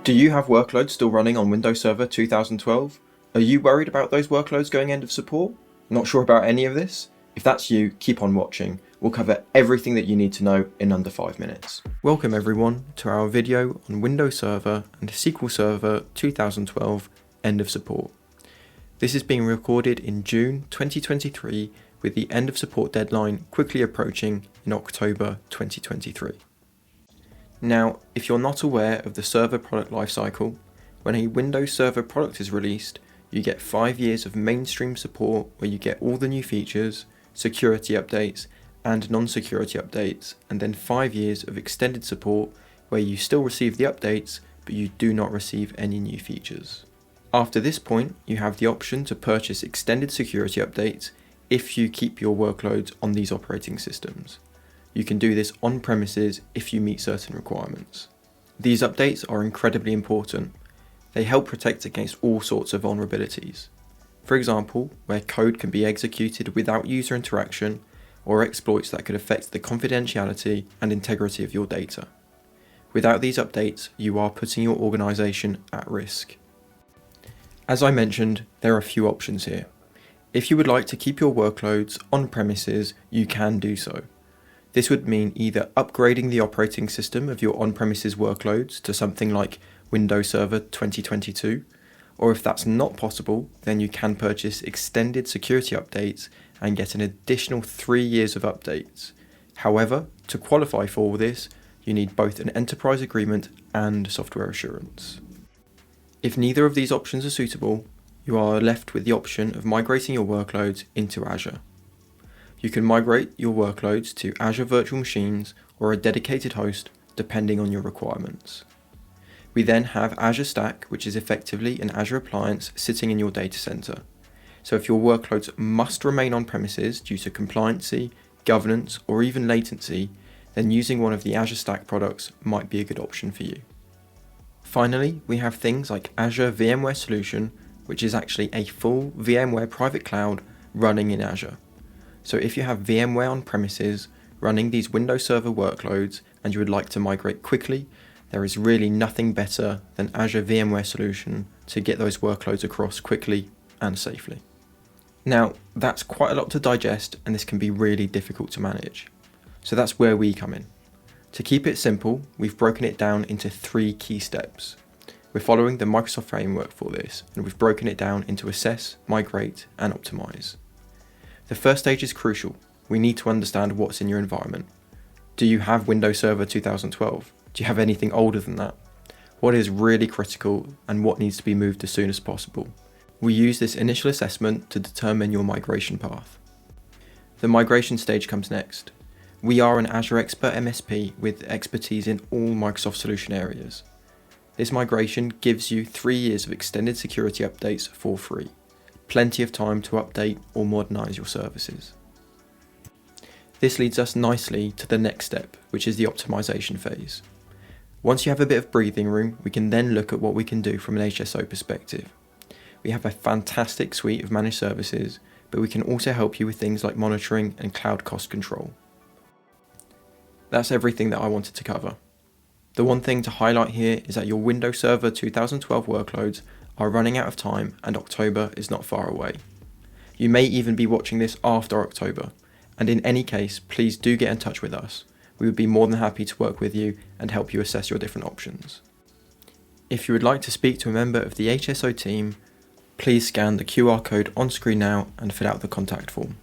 Do you have workloads still running on Windows Server 2012? Are you worried about those workloads going end of support? Not sure about any of this? If that's you, keep on watching. We'll cover everything that you need to know in under 5 minutes. Welcome everyone to our video on Windows Server and SQL Server 2012 end of support. This is being recorded in June 2023 with the end of support deadline quickly approaching in October 2023. Now, if you're not aware of the server product lifecycle, when a Windows Server product is released, you get 5 years of mainstream support where you get all the new features, security updates, and non-security updates, and then 5 years of extended support where you still receive the updates, but you do not receive any new features. After this point, you have the option to purchase extended security updates if you keep your workloads on these operating systems. You can do this on premises if you meet certain requirements. These updates are incredibly important. They help protect against all sorts of vulnerabilities. For example, where code can be executed without user interaction, or exploits that could affect the confidentiality and integrity of your data. Without these updates, you are putting your organization at risk. As I mentioned, there are a few options here. If you would like to keep your workloads on premises, you can do so. This would mean either upgrading the operating system of your on-premises workloads to something like Windows Server 2022, or if that's not possible, then you can purchase extended security updates and get an additional 3 years of updates. However, to qualify for all this, you need both an enterprise agreement and software assurance. If neither of these options are suitable, you are left with the option of migrating your workloads into Azure. You can migrate your workloads to Azure Virtual Machines or a dedicated host, depending on your requirements. We then have Azure Stack, which is effectively an Azure appliance sitting in your data center. So if your workloads must remain on premises due to compliancy, governance, or even latency, then using one of the Azure Stack products might be a good option for you. Finally, we have things like Azure VMware Solution, which is actually a full VMware private cloud running in Azure. So if you have VMware on premises running these Windows Server workloads and you would like to migrate quickly, there is really nothing better than Azure VMware Solution to get those workloads across quickly and safely. Now, that's quite a lot to digest and this can be really difficult to manage. So that's where we come in. To keep it simple, we've broken it down into 3 key steps. We're following the Microsoft framework for this, and we've broken it down into assess, migrate, and optimize. The first stage is crucial. We need to understand what's in your environment. Do you have Windows Server 2012? Do you have anything older than that? What is really critical and what needs to be moved as soon as possible? We use this initial assessment to determine your migration path. The migration stage comes next. We are an Azure Expert MSP with expertise in all Microsoft solution areas. This migration gives you 3 years of extended security updates for free. Plenty of time to update or modernize your services. This leads us nicely to the next step, which is the optimization phase. Once you have a bit of breathing room, we can then look at what we can do from an HSO perspective. We have a fantastic suite of managed services, but we can also help you with things like monitoring and cloud cost control. That's everything that I wanted to cover. The one thing to highlight here is that your Windows Server 2012 workloads are running out of time and October is not far away. You may even be watching this after October, and in any case, please do get in touch with us. We would be more than happy to work with you and help you assess your different options. If you would like to speak to a member of the HSO team, please scan the QR code on screen now and fill out the contact form.